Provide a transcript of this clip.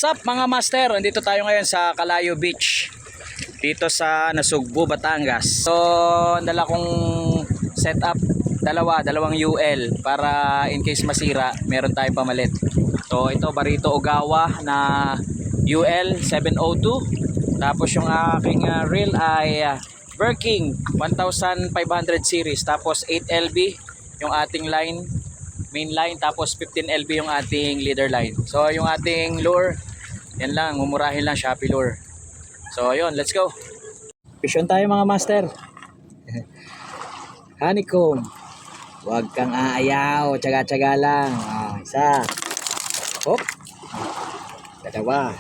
What's up mga master? Nandito tayo ngayon sa Calayo Beach. Dito sa Nasugbu, Batangas. So, dala kong setup, dalawang UL para in case masira, meron tayong pamalit. So, ito Barito Ogawa na UL 702. Tapos yung aking reel ay Birking 1500 series. Tapos 8LB yung ating line, main line, tapos 15LB yung ating leader line. So yung ating lure, yan lang, mumurahin lang, Shopee lure. So ayun, let's go. Fishon tayo mga master. Honeycomb. Huwag kang aayaw, tsaga-tsaga lang. Isa. Hop. Dalawa.